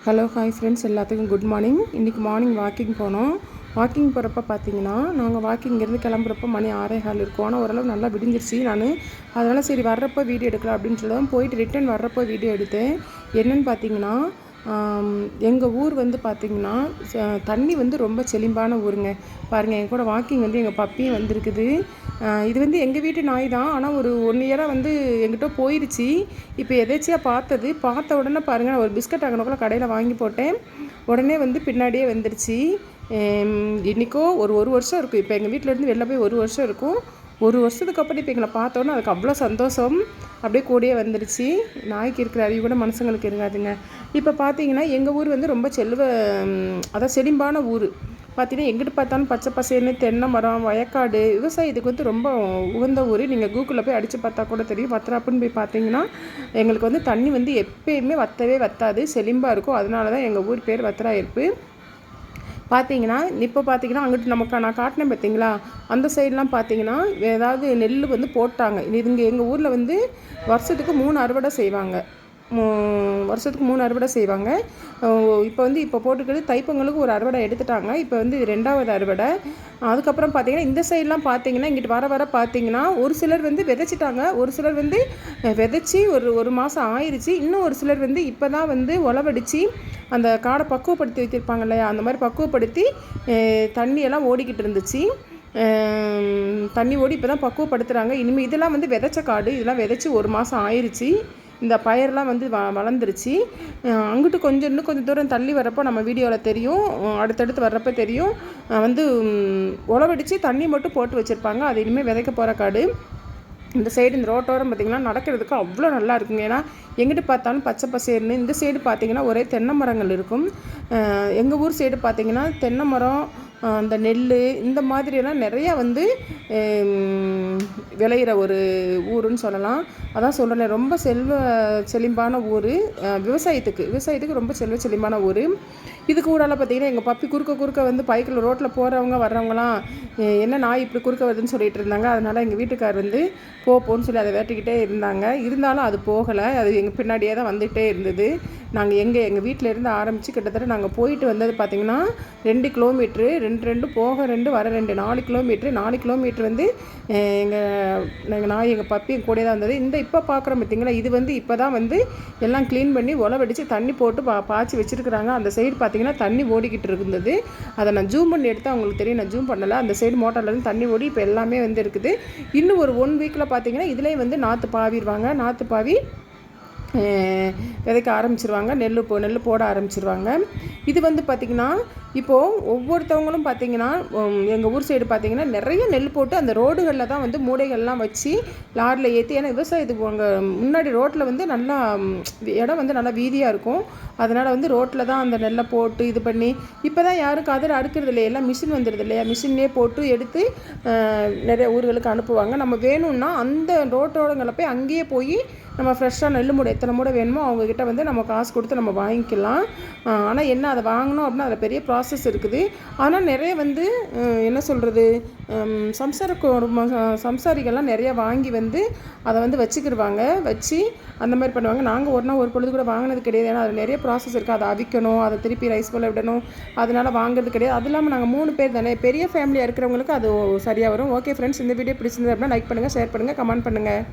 Hello hi friends, எல்லாத்துக்கும் good morning. இன்றைக்கி morning walking போனோம். வாக்கிங் போகிறப்ப பார்த்தீங்கன்னா, நாங்கள் வாக்கிங்லேருந்து கிளம்புறப்ப மணி 6:15 இருக்கும். ஆனால் ஓரளவு நல்லா விடிஞ்சிருச்சு. அதனால் சரி வர்றப்போ வீடியோ எடுக்கலாம் அப்படின்னு சொல்லி தான் போயிட்டு ரிட்டன் வர்றப்போ வீடியோ எடுத்தேன். என்னென்னு பார்த்தீங்கன்னா, எங்கள் ஊர் வந்து பார்த்திங்கன்னா தண்ணி வந்து ரொம்ப செழிம்பான ஊருங்க. பாருங்கள், என் கூட வாக்கிங் வந்து எங்கள் பப்பியும் வந்திருக்குது. இது வந்து எங்கள் வீட்டு நாய் தான். ஆனால் ஒரு 1 இயராக வந்து எங்கிட்ட போயிடுச்சு. இப்போ எதேச்சியாக பார்த்த உடனே பாருங்கள், நான் ஒரு பிஸ்கட் அங்கனக்குள்ள கடையில் வாங்கி போட்டேன். உடனே வந்து பின்னாடியே வந்துடுச்சு. இன்றைக்கோ ஒரு வருஷம் இருக்கும். இப்போ எங்கள் வீட்டிலேருந்து வெளில போய் 1 வருஷம் இருக்கும். 1 வருஷத்துக்கு அப்புறம் இப்போ எங்களை பார்த்தோன்னா அதுக்கு அவ்வளோ சந்தோஷம். அப்படியே கூடயே வந்துடுச்சு. நாய்க்கு இருக்கிற அறிவு கூட மனுஷங்களுக்கு இருக்காதுங்க. இப்போ பார்த்தீங்கன்னா எங்கள் ஊர் வந்து ரொம்ப அதான் செழிம்பான ஊர். பார்த்தீங்கன்னா எங்கிட்ட பார்த்தாலும் பச்சை பசேன்னு தென்னை மரம், வயக்காடு, விவசாயத்துக்கு வந்து ரொம்ப உகந்த ஊர். நீங்கள் கூகுளில் போய் அடித்து பார்த்தா கூட தெரியும். வத்திராப்புன்னு போய் பார்த்தீங்கன்னா எங்களுக்கு வந்து தண்ணி வந்து எப்பயுமே வத்தாது, செழிம்பாக இருக்கும். அதனால தான் எங்கள் ஊர் பேர் வத்திராயிருப்பு. பார்த்தீங்கன்னா இப்போ பார்த்தீங்கன்னா அங்கிட்டு நான் காட்டினேன் பார்த்தீங்களா, அந்த சைட்லாம் பார்த்தீங்கன்னா ஏதாவது நெல் வந்து போட்டாங்க. எங்கள் ஊரில் வந்து வருஷத்துக்கு 3 அறுவடை செய்வாங்க. வருஷத்துக்கு 3 அறுவடை செய்வாங்க. இப்போ போட்டுக்கிறது தைப்பொங்கலுக்கு ஒரு அறுவடை எடுத்துட்டாங்க. இப்போ வந்து இது 2வது அறுவடை. அதுக்கப்புறம் பார்த்தீங்கன்னா இந்த சைட்லாம் பார்த்தீங்கன்னா இங்கிட்டு வர பார்த்தீங்கன்னா ஒரு சிலர் வந்து விதைச்சிட்டாங்க. ஒரு சிலர் வந்து விதைச்சி ஒரு மாதம் ஆயிடுச்சு. இன்னும் ஒரு சிலர் வந்து இப்போ தான் வந்து உழவடித்து அந்த காடை பக்குவப்படுத்தி வைத்திருப்பாங்க இல்லையா, அந்த மாதிரி பக்குவப்படுத்தி தண்ணியெல்லாம் ஓடிக்கிட்டு இருந்துச்சு. தண்ணி ஓடி இப்போ தான் பக்குவப்படுத்துகிறாங்க. இனிமேல் இதெல்லாம் வந்து விதைச்ச காடு. இதெல்லாம் விதைச்சி 1 மாதம் ஆயிடுச்சு. இந்த பயிரெலாம் வந்து வளர்ந்துருச்சு. அங்கிட்டு இன்னும் கொஞ்சம் தூரம் தள்ளி வரப்போ நம்ம வீடியோவில் தெரியும், அடுத்தடுத்து வர்றப்போ தெரியும், வந்து உழவடித்து தண்ணி மட்டும் போட்டு வச்சுருப்பாங்க. அது இனிமேல் விதைக்க போகிற காடு. இந்த சைடு இந்த ரோட்டோரம் பார்த்திங்கன்னா நடக்கிறதுக்கு அவ்வளோ நல்லா இருக்குங்க. ஏன்னா எங்கிட்டு பார்த்தாலும் பச்சை பசேர்னு. இந்த சைடு பார்த்திங்கன்னா ஒரே தென்னை மரங்கள் இருக்கும். எங்கள் ஊர் சைடு பார்த்திங்கன்னா தென்னை மரம், அந்த நெல், இந்த மாதிரியெல்லாம் நிறையா வந்து விளையிற ஒரு ஊருன்னு சொல்லலாம். அதான் சொல்கிறேன், ரொம்ப செழிம்பான ஊர். விவசாயத்துக்கு ரொம்ப செழிம்பான ஊர். இது கூடலாம் பார்த்திங்கன்னா எங்கள் பப்பி குறுக்க வந்து பைக்கில் ரோட்டில் போகிறவங்க வர்றவங்களாம் என்ன நாய் இப்படி குறுக்க வருதுன்னு சொல்லிட்டு இருந்தாங்க. அதனால் எங்கள் வீட்டுக்கார் வந்து போன்னு சொல்லி அதை வேட்டிக்கிட்டே இருந்தாலும் அது போகலை. அது எங்கள் பின்னாடியே தான் வந்துகிட்டே இருந்தது. நாங்கள் எங்கள் வீட்டிலேருந்து ஆரம்பித்து கிட்டத்தட்ட நாங்கள் போயிட்டு வந்தது பார்த்திங்கன்னா 2 கிலோமீட்ரு, 2 போக 2 வர 2 4 கிலோமீட்ரு. 4 கிலோமீட்ரு வந்து எங்கள் நாய் எங்கள் பப்பி கூட தான் வந்தது. இப்போ பார்க்குறோம் பார்த்திங்களா, இது வந்து இப்போ தான் வந்து எல்லாம் க்ளீன் பண்ணி உழவடித்து தண்ணி போட்டு பாய்ச்சி வச்சுருக்குறாங்க. அந்த சைடு பார்த்திங்கன்னா தண்ணி ஓடிக்கிட்டு இருந்தது. அதை நான் ஜூம் பண்ணி எடுத்தால் அவங்களுக்கு தெரியும், நான் ஜூம் பண்ணலை. அந்த சைடு மோட்டர்லேருந்து தண்ணி ஓடி இப்போ எல்லாமே வந்து இருக்குது. இன்னும் ஒரு 1 வீக்கில் பார்த்திங்கன்னா இதிலே வந்து நாற்று பாவிடுவாங்க. நாற்று பாவி விதைக்க ஆரம்பிச்சிருவாங்க. நெல் போட ஆரம்பிச்சிருவாங்க. இது வந்து பார்த்திங்கன்னா இப்போது ஒவ்வொருத்தவங்களும் பார்த்திங்கன்னா எங்கள் ஊர் சைடு பார்த்திங்கன்னா நிறைய நெல் போட்டு அந்த ரோடுகளில் தான் வந்து மூடைகள்லாம் வச்சு லாரியில் ஏற்றி, ஏன்னா விவசாயத்துக்கு அங்கே முன்னாடி ரோட்டில் வந்து நல்லா இடம் வந்து நல்லா வீதியாக இருக்கும். அதனால் வந்து ரோட்டில் தான் அந்த நெல்லை போட்டு இது பண்ணி, இப்போ தான் யாரும் கதிரை அறுக்கிறது இல்லையா, எல்லாம் மிஷின் வந்துடுது இல்லையா, மிஷின்லேயே போட்டு எடுத்து நிறைய ஊர்களுக்கு அனுப்புவாங்க. நம்ம வேணும்னா அந்த ரோட்டோரங்களை போய் அங்கேயே போய் நம்ம ஃப்ரெஷ்ஷாக நெல் மூடை எத்தனை மூடை வேணுமோ அவங்கக்கிட்ட வந்து நம்ம காசு கொடுத்து நம்ம வாங்கிக்கலாம். ஆனால் என்ன, அதை வாங்கணும் அப்படின்னா அதில் பெரிய ப்ராசஸ் இருக்குது. ஆனால் நிறைய வந்து என்ன சொல்கிறது, சம்சாரிகள்லாம் நிறையா வாங்கி வந்து அதை வந்து வச்சு அந்த மாதிரி பண்ணுவாங்க. நாங்கள் ஒரு பொழுது கூட வாங்கினது கிடையாது. ஏன்னா அதில் நிறைய ப்ராசஸ் இருக்குது. அதை அவிக்கணும், அதை திருப்பி ரைஸ் போல் விடணும். அதனால் வாங்குறது கிடையாது. அது இல்லாமல் நாங்கள் 3 பேர் தானே, பெரிய ஃபேமிலியாக இருக்கிறவங்களுக்கு அது சரியாக வரும். ஓகே ஃப்ரெண்ட்ஸ், இந்த வீடியோ பிடிச்சிருந்தது அப்படின்னா லைக் பண்ணுங்கள், ஷேர் பண்ணுங்கள், கமெண்ட் பண்ணுங்கள்.